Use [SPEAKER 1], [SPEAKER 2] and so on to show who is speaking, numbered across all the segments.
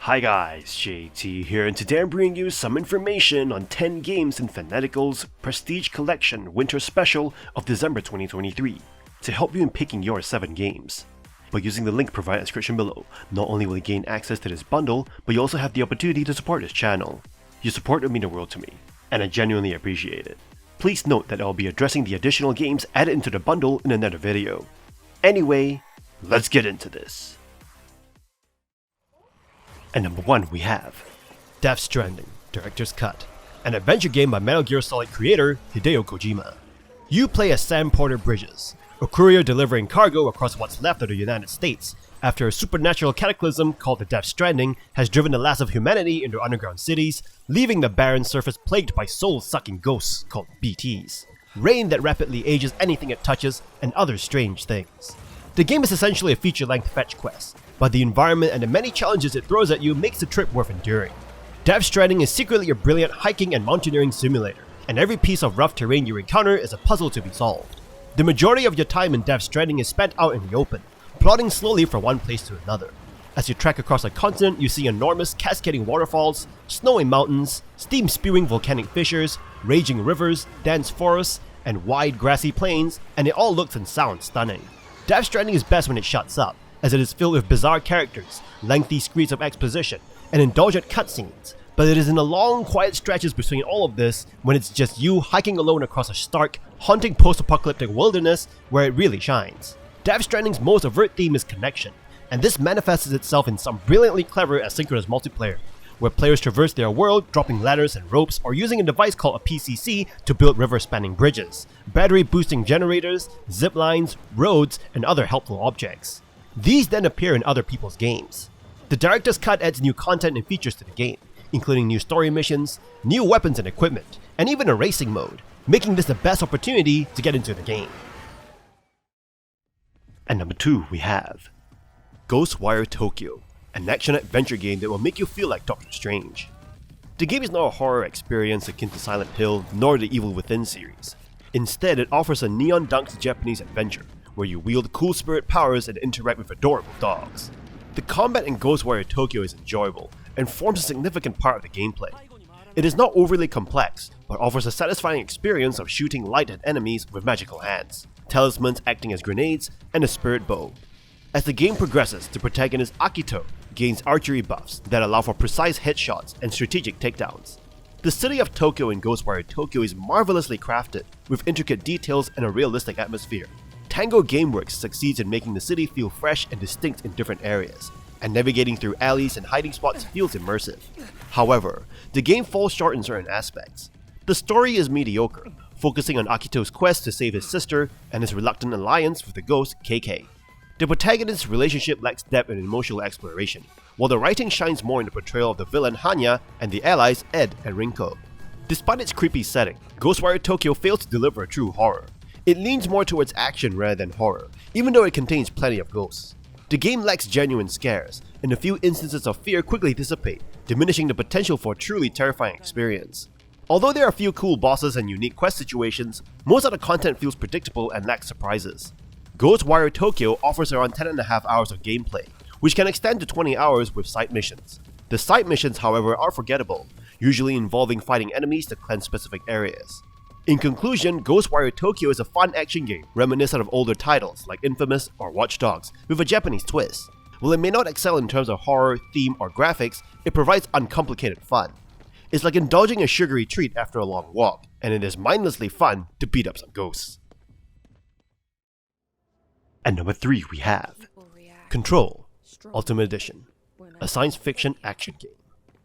[SPEAKER 1] Hi guys, JT here, and today I'm bringing you some information on 10 games in Fanatical's Prestige Collection Winter Special of December 2023 to help you in picking your 7 games. By using the link provided in the description below, not only will you gain access to this bundle, but you also have the opportunity to support this channel. Your support would mean the world to me, and I genuinely appreciate it. Please note that I'll be addressing the additional games added into the bundle in another video. Anyway, let's get into this. And number 1 we have Death Stranding, Director's Cut, an adventure game by Metal Gear Solid creator Hideo Kojima. You play as Sam Porter Bridges, a courier delivering cargo across what's left of the United States after a supernatural cataclysm called the Death Stranding has driven the last of humanity into underground cities, leaving the barren surface plagued by soul-sucking ghosts called BTs, rain that rapidly ages anything it touches, and other strange things. The game is essentially a feature-length fetch quest, but the environment and the many challenges it throws at you makes the trip worth enduring. Death Stranding is secretly a brilliant hiking and mountaineering simulator, and every piece of rough terrain you encounter is a puzzle to be solved. The majority of your time in Death Stranding is spent out in the open, plodding slowly from one place to another. As you trek across a continent, you see enormous cascading waterfalls, snowy mountains, steam-spewing volcanic fissures, raging rivers, dense forests, and wide grassy plains, and it all looks and sounds stunning. Death Stranding is best when it shuts up, as it is filled with bizarre characters, lengthy screeds of exposition, and indulgent cutscenes, but it is in the long, quiet stretches between all of this when it's just you hiking alone across a stark, haunting post-apocalyptic wilderness where it really shines. Death Stranding's most overt theme is connection, and this manifests itself in some brilliantly clever asynchronous multiplayer, where players traverse their world dropping ladders and ropes or using a device called a PCC to build river-spanning bridges, battery-boosting generators, zip lines, roads, and other helpful objects. These then appear in other people's games. The Director's Cut adds new content and features to the game, including new story missions, new weapons and equipment, and even a racing mode, making this the best opportunity to get into the game. And number 2 we have Ghostwire Tokyo, an action-adventure game that will make you feel like Doctor Strange. The game is not a horror experience akin to Silent Hill nor the Evil Within series. Instead, it offers a neon-dunked Japanese adventure, where you wield cool spirit powers and interact with adorable dogs. The combat in Ghostwire Tokyo is enjoyable, and forms a significant part of the gameplay. It is not overly complex, but offers a satisfying experience of shooting light at enemies with magical hands, talismans acting as grenades, and a spirit bow. As the game progresses, the protagonist Akito gains archery buffs that allow for precise headshots and strategic takedowns. The city of Tokyo in Ghostwire Tokyo is marvelously crafted, with intricate details and a realistic atmosphere. Tango Gameworks succeeds in making the city feel fresh and distinct in different areas, and navigating through alleys and hiding spots feels immersive. However, the game falls short in certain aspects. The story is mediocre, focusing on Akito's quest to save his sister and his reluctant alliance with the ghost KK. The protagonist's relationship lacks depth and emotional exploration, while the writing shines more in the portrayal of the villain Hanya and the allies Ed and Rinko. Despite its creepy setting, Ghostwire Tokyo fails to deliver a true horror. It leans more towards action rather than horror, even though it contains plenty of ghosts. The game lacks genuine scares, and a few instances of fear quickly dissipate, diminishing the potential for a truly terrifying experience. Although there are a few cool bosses and unique quest situations, most of the content feels predictable and lacks surprises. Ghostwire Tokyo offers around 10.5 hours of gameplay, which can extend to 20 hours with side missions. The side missions, however, are forgettable, usually involving fighting enemies to cleanse specific areas. In conclusion, Ghostwire Tokyo is a fun action game reminiscent of older titles like Infamous or Watch Dogs with a Japanese twist. While it may not excel in terms of horror, theme, or graphics, it provides uncomplicated fun. It's like indulging a sugary treat after a long walk, and it is mindlessly fun to beat up some ghosts. And number 3 we have Control, Ultimate Edition, a science fiction action game.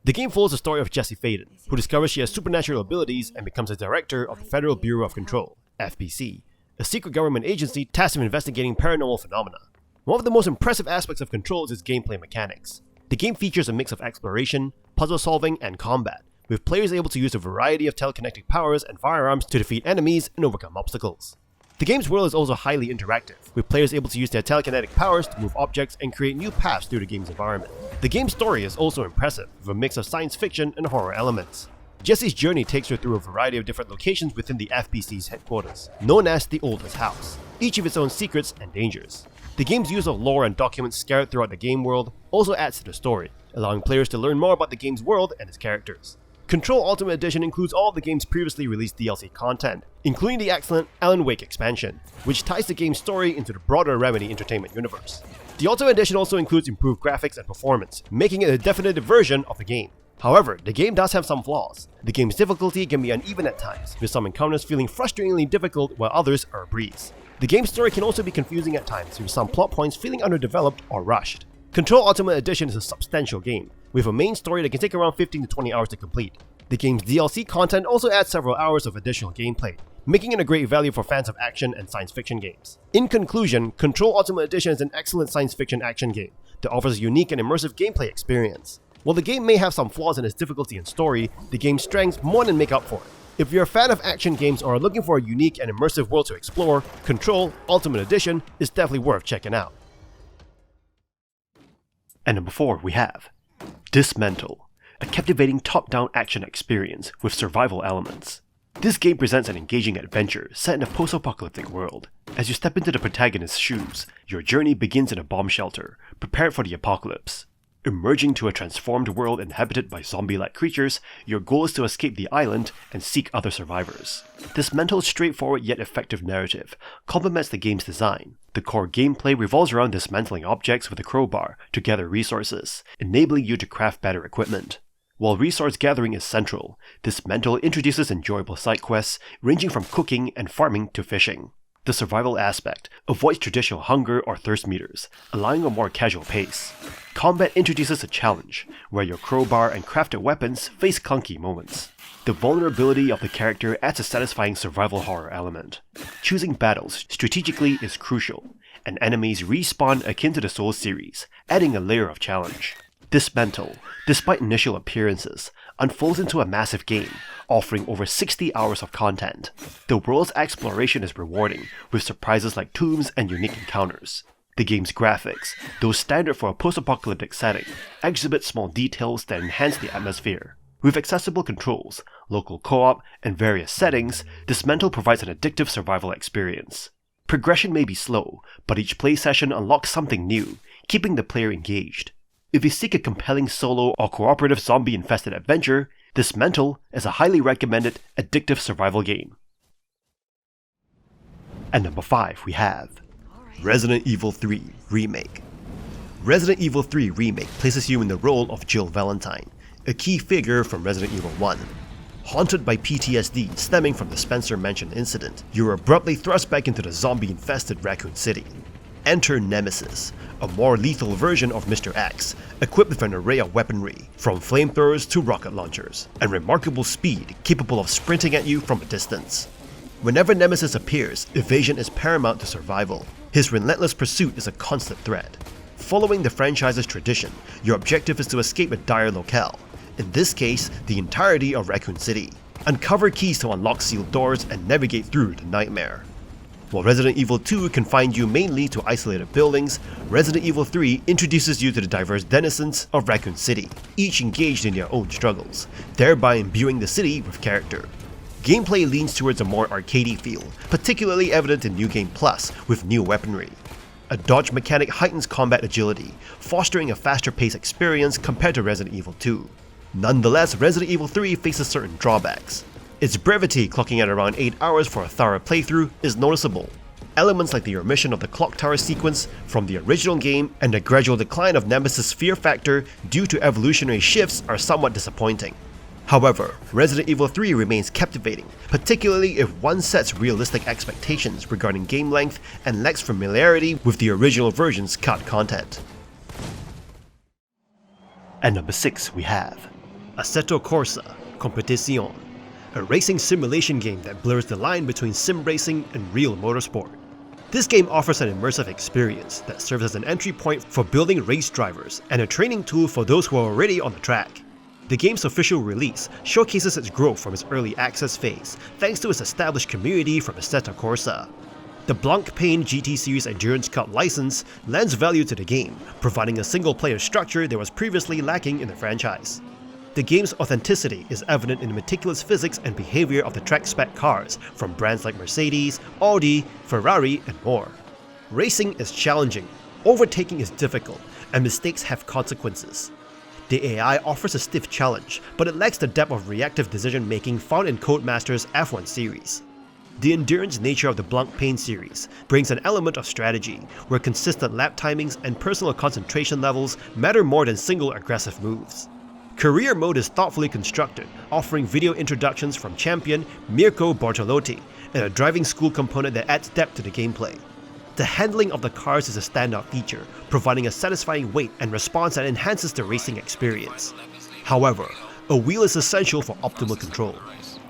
[SPEAKER 1] The game follows the story of Jessie Faden, who discovers she has supernatural abilities and becomes a director of the Federal Bureau of Control, FBC, a secret government agency tasked with investigating paranormal phenomena. One of the most impressive aspects of Control is its gameplay mechanics. The game features a mix of exploration, puzzle solving, and combat, with players able to use a variety of telekinetic powers and firearms to defeat enemies and overcome obstacles. The game's world is also highly interactive, with players able to use their telekinetic powers to move objects and create new paths through the game's environment. The game's story is also impressive, with a mix of science fiction and horror elements. Jessie's journey takes her through a variety of different locations within the FBC's headquarters, known as the Oldest House, each with its own secrets and dangers. The game's use of lore and documents scattered throughout the game world also adds to the story, allowing players to learn more about the game's world and its characters. Control Ultimate Edition includes all of the game's previously released DLC content, including the excellent Alan Wake expansion, which ties the game's story into the broader Remedy Entertainment universe. The Ultimate Edition also includes improved graphics and performance, making it a definitive version of the game. However, the game does have some flaws. The game's difficulty can be uneven at times, with some encounters feeling frustratingly difficult while others are a breeze. The game's story can also be confusing at times, with some plot points feeling underdeveloped or rushed. Control Ultimate Edition is a substantial game, with a main story that can take around 15 to 20 hours to complete. The game's DLC content also adds several hours of additional gameplay, making it a great value for fans of action and science fiction games. In conclusion, Control Ultimate Edition is an excellent science fiction action game that offers a unique and immersive gameplay experience. While the game may have some flaws in its difficulty and story, the game's strengths more than make up for it. If you're a fan of action games or are looking for a unique and immersive world to explore, Control Ultimate Edition is definitely worth checking out. And number 4 we have Dismantle, a captivating top-down action experience with survival elements. This game presents an engaging adventure set in a post-apocalyptic world. As you step into the protagonist's shoes, your journey begins in a bomb shelter, prepared for the apocalypse. Emerging to a transformed world inhabited by zombie-like creatures, your goal is to escape the island and seek other survivors. Dismantle's straightforward yet effective narrative complements the game's design. The core gameplay revolves around dismantling objects with a crowbar to gather resources, enabling you to craft better equipment. While resource gathering is central, Dismantle introduces enjoyable side quests ranging from cooking and farming to fishing. The survival aspect avoids traditional hunger or thirst meters, allowing a more casual pace. Combat introduces a challenge, where your crowbar and crafted weapons face clunky moments. The vulnerability of the character adds a satisfying survival horror element. Choosing battles strategically is crucial, and enemies respawn akin to the Souls series, adding a layer of challenge. Dismantle, despite initial appearances, unfolds into a massive game, offering over 60 hours of content. The world's exploration is rewarding, with surprises like tombs and unique encounters. The game's graphics, though standard for a post-apocalyptic setting, exhibit small details that enhance the atmosphere. With accessible controls, local co-op, and various settings, Dismantle provides an addictive survival experience. Progression may be slow, but each play session unlocks something new, keeping the player engaged. If you seek a compelling solo or cooperative zombie-infested adventure, Dismantle is a highly recommended, addictive survival game. And number 5 we have Resident Evil 3 Remake. Resident Evil 3 Remake places you in the role of Jill Valentine, a key figure from Resident Evil 1. Haunted by PTSD stemming from the Spencer Mansion incident, you are abruptly thrust back into the zombie-infested Raccoon City. Enter Nemesis, a more lethal version of Mr. X, equipped with an array of weaponry, from flamethrowers to rocket launchers, and remarkable speed capable of sprinting at you from a distance. Whenever Nemesis appears, evasion is paramount to survival. His relentless pursuit is a constant threat. Following the franchise's tradition, your objective is to escape a dire locale, in this case, the entirety of Raccoon City. Uncover keys to unlock sealed doors and navigate through the nightmare. While Resident Evil 2 confined you mainly to isolated buildings, Resident Evil 3 introduces you to the diverse denizens of Raccoon City, each engaged in their own struggles, thereby imbuing the city with character. Gameplay leans towards a more arcadey feel, particularly evident in New Game Plus with new weaponry. A dodge mechanic heightens combat agility, fostering a faster paced experience compared to Resident Evil 2. Nonetheless, Resident Evil 3 faces certain drawbacks. Its brevity, clocking at around 8 hours for a thorough playthrough, is noticeable. Elements like the omission of the clock tower sequence from the original game and the gradual decline of Nemesis' fear factor due to evolutionary shifts are somewhat disappointing. However, Resident Evil 3 remains captivating, particularly if one sets realistic expectations regarding game length and lacks familiarity with the original version's cut content. And number 6 we have Assetto Corsa, Competizione, a racing simulation game that blurs the line between sim racing and real motorsport. This game offers an immersive experience that serves as an entry point for building race drivers and a training tool for those who are already on the track. The game's official release showcases its growth from its early access phase, thanks to its established community from Assetto Corsa. The Blancpain GT Series Endurance Cup license lends value to the game, providing a single-player structure that was previously lacking in the franchise. The game's authenticity is evident in the meticulous physics and behavior of the track-spec cars from brands like Mercedes, Audi, Ferrari, and more. Racing is challenging, overtaking is difficult, and mistakes have consequences. The AI offers a stiff challenge, but it lacks the depth of reactive decision-making found in Codemaster's F1 series. The endurance nature of the Blancpain series brings an element of strategy, where consistent lap timings and personal concentration levels matter more than single aggressive moves. Career mode is thoughtfully constructed, offering video introductions from champion Mirko Bortolotti and a driving school component that adds depth to the gameplay. The handling of the cars is a standout feature, providing a satisfying weight and response that enhances the racing experience. However, a wheel is essential for optimal control.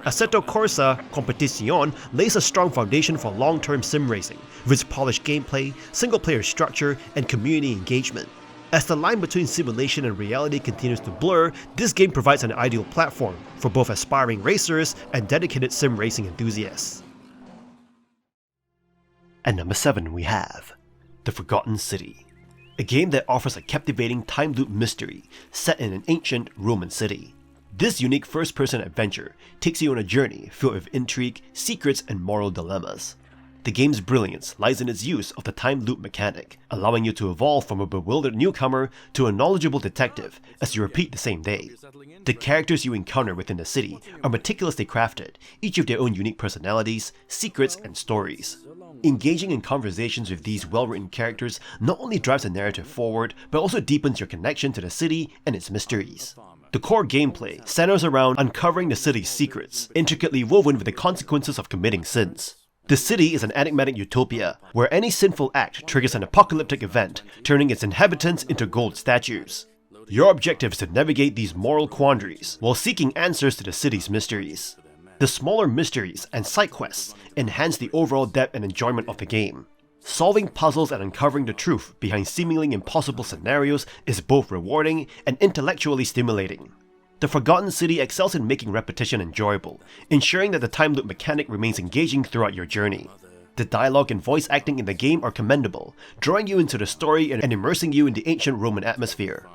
[SPEAKER 1] Assetto Corsa Competizione lays a strong foundation for long-term sim racing, with its polished gameplay, single-player structure, and community engagement. As the line between simulation and reality continues to blur, this game provides an ideal platform for both aspiring racers and dedicated sim racing enthusiasts. At number 7 we have The Forgotten City, a game that offers a captivating time loop mystery set in an ancient Roman city. This unique first-person adventure takes you on a journey filled with intrigue, secrets, and moral dilemmas. The game's brilliance lies in its use of the time loop mechanic, allowing you to evolve from a bewildered newcomer to a knowledgeable detective as you repeat the same day. The characters you encounter within the city are meticulously crafted, each with their own unique personalities, secrets, and stories. Engaging in conversations with these well-written characters not only drives the narrative forward, but also deepens your connection to the city and its mysteries. The core gameplay centers around uncovering the city's secrets, intricately woven with the consequences of committing sins. The city is an enigmatic utopia, where any sinful act triggers an apocalyptic event, turning its inhabitants into gold statues. Your objective is to navigate these moral quandaries, while seeking answers to the city's mysteries. The smaller mysteries and side quests enhance the overall depth and enjoyment of the game. Solving puzzles and uncovering the truth behind seemingly impossible scenarios is both rewarding and intellectually stimulating. The Forgotten City excels in making repetition enjoyable, ensuring that the time loop mechanic remains engaging throughout your journey. The dialogue and voice acting in the game are commendable, drawing you into the story and immersing you in the ancient Roman atmosphere.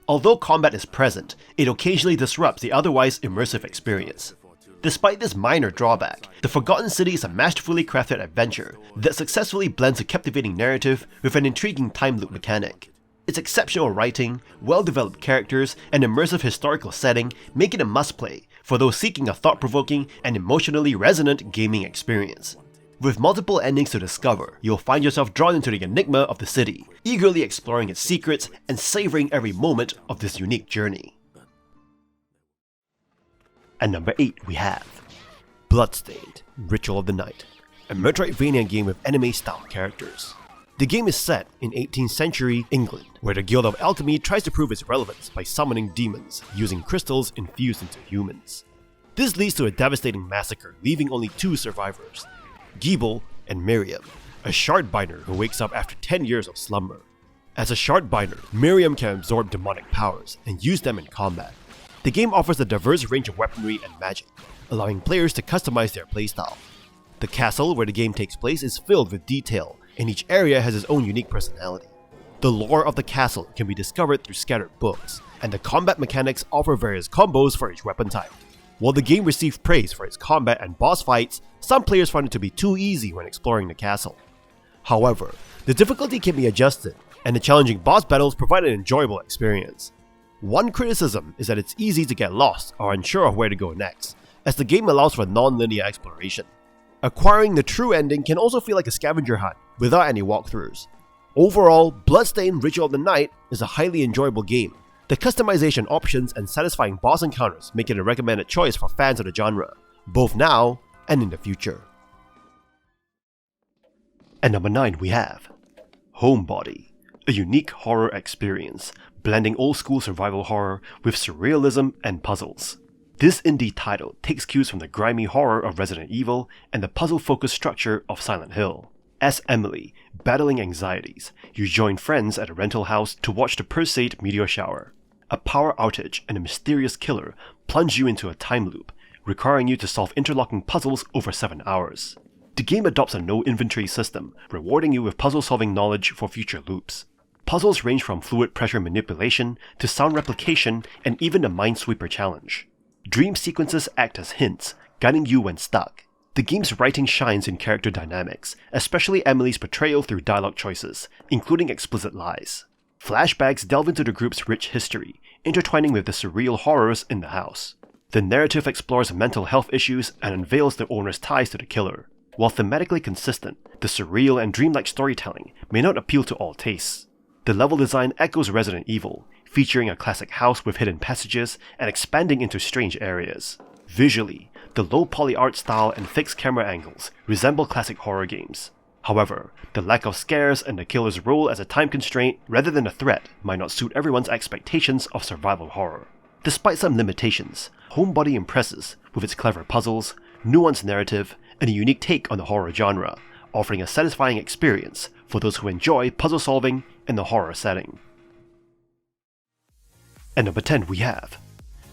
[SPEAKER 1] Although combat is present, it occasionally disrupts the otherwise immersive experience. Despite this minor drawback, The Forgotten City is a masterfully crafted adventure that successfully blends a captivating narrative with an intriguing time loop mechanic. Its exceptional writing, well-developed characters, and immersive historical setting make it a must-play for those seeking a thought-provoking and emotionally resonant gaming experience. With multiple endings to discover, you'll find yourself drawn into the enigma of the city, eagerly exploring its secrets and savoring every moment of this unique journey. At number 8 we have Bloodstained, Ritual of the Night, a Metroidvania game with anime-style characters. The game is set in 18th century England, where the Guild of Alchemy tries to prove its relevance by summoning demons using crystals infused into humans. This leads to a devastating massacre, leaving only 2 survivors, Giebel and Miriam, a shardbinder who wakes up after 10 years of slumber. As a shardbinder, Miriam can absorb demonic powers and use them in combat. The game offers a diverse range of weaponry and magic, allowing players to customize their playstyle. The castle where the game takes place is filled with detail, and each area has its own unique personality. The lore of the castle can be discovered through scattered books, and the combat mechanics offer various combos for each weapon type. While the game received praise for its combat and boss fights, some players found it to be too easy when exploring the castle. However, the difficulty can be adjusted, and the challenging boss battles provide an enjoyable experience. One criticism is that it's easy to get lost or unsure of where to go next, as the game allows for non-linear exploration. Acquiring the true ending can also feel like a scavenger hunt, without any walkthroughs. Overall, Bloodstained Ritual of the Night is a highly enjoyable game. The customization options and satisfying boss encounters make it a recommended choice for fans of the genre, both now and in the future. At number 9 we have Homebody, a unique horror experience, blending old-school survival horror with surrealism and puzzles. This indie title takes cues from the grimy horror of Resident Evil and the puzzle-focused structure of Silent Hill. As Emily, battling anxieties, you join friends at a rental house to watch the Perseid meteor shower. A power outage and a mysterious killer plunge you into a time loop, requiring you to solve interlocking puzzles over 7 hours. The game adopts a no-inventory system, rewarding you with puzzle-solving knowledge for future loops. Puzzles range from fluid pressure manipulation to sound replication and even a Minesweeper challenge. Dream sequences act as hints, guiding you when stuck. The game's writing shines in character dynamics, especially Emily's portrayal through dialogue choices, including explicit lies. Flashbacks delve into the group's rich history, intertwining with the surreal horrors in the house. The narrative explores mental health issues and unveils the owner's ties to the killer. While thematically consistent, the surreal and dreamlike storytelling may not appeal to all tastes. The level design echoes Resident Evil, featuring a classic house with hidden passages and expanding into strange areas. Visually, the low poly art style and fixed camera angles resemble classic horror games. However, the lack of scares and the killer's role as a time constraint rather than a threat might not suit everyone's expectations of survival horror. Despite some limitations, Homebody impresses with its clever puzzles, nuanced narrative, and a unique take on the horror genre, offering a satisfying experience for those who enjoy puzzle solving in the horror setting. At number 10 we have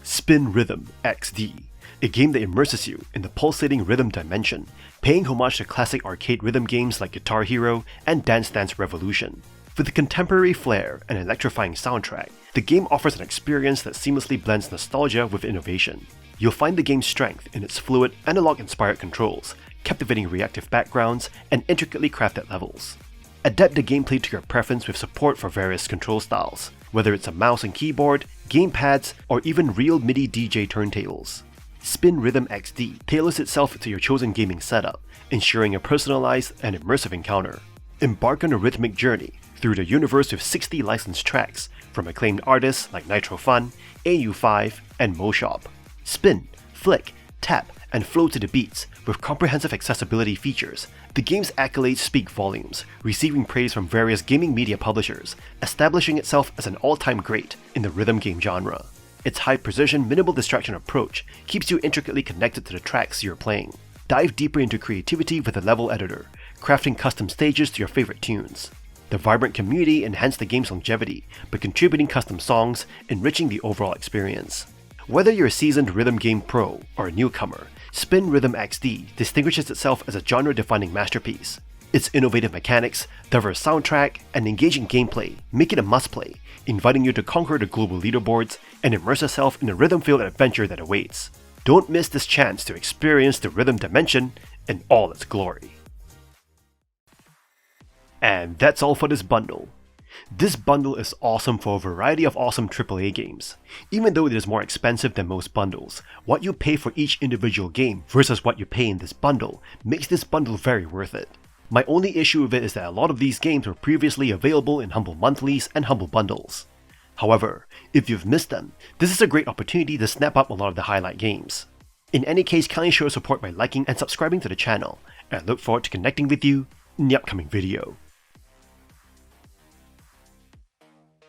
[SPEAKER 1] Spin Rhythm XD, a game that immerses you in the pulsating rhythm dimension, paying homage to classic arcade rhythm games like Guitar Hero and Dance Dance Revolution. With a contemporary flair and electrifying soundtrack, the game offers an experience that seamlessly blends nostalgia with innovation. You'll find the game's strength in its fluid, analog-inspired controls, captivating reactive backgrounds, and intricately crafted levels. Adapt the gameplay to your preference with support for various control styles, whether it's a mouse and keyboard, gamepads, or even real MIDI DJ turntables. Spin Rhythm XD tailors itself to your chosen gaming setup, ensuring a personalized and immersive encounter. Embark on a rhythmic journey through the universe with 60 licensed tracks from acclaimed artists like Nitro Fun, AU5, and Moshop. Spin, flick, tap, and flow to the beats with comprehensive accessibility features. The game's accolades speak volumes, receiving praise from various gaming media publishers, establishing itself as an all-time great in the rhythm game genre. Its high-precision, minimal distraction approach keeps you intricately connected to the tracks you're playing. Dive deeper into creativity with a level editor, crafting custom stages to your favorite tunes. The vibrant community enhanced the game's longevity by contributing custom songs, enriching the overall experience. Whether you're a seasoned rhythm game pro or a newcomer, Spin Rhythm XD distinguishes itself as a genre-defining masterpiece. Its innovative mechanics, diverse soundtrack, and engaging gameplay make it a must-play, inviting you to conquer the global leaderboards and immerse yourself in the rhythm-filled adventure that awaits. Don't miss this chance to experience the rhythm dimension in all its glory. And that's all for this bundle. This bundle is awesome for a variety of awesome AAA games. Even though it is more expensive than most bundles, what you pay for each individual game versus what you pay in this bundle makes this bundle very worth it. My only issue with it is that a lot of these games were previously available in Humble Monthlies and Humble Bundles. However, if you've missed them, this is a great opportunity to snap up a lot of the highlight games. In any case, kindly show support by liking and subscribing to the channel, and I look forward to connecting with you in the upcoming video.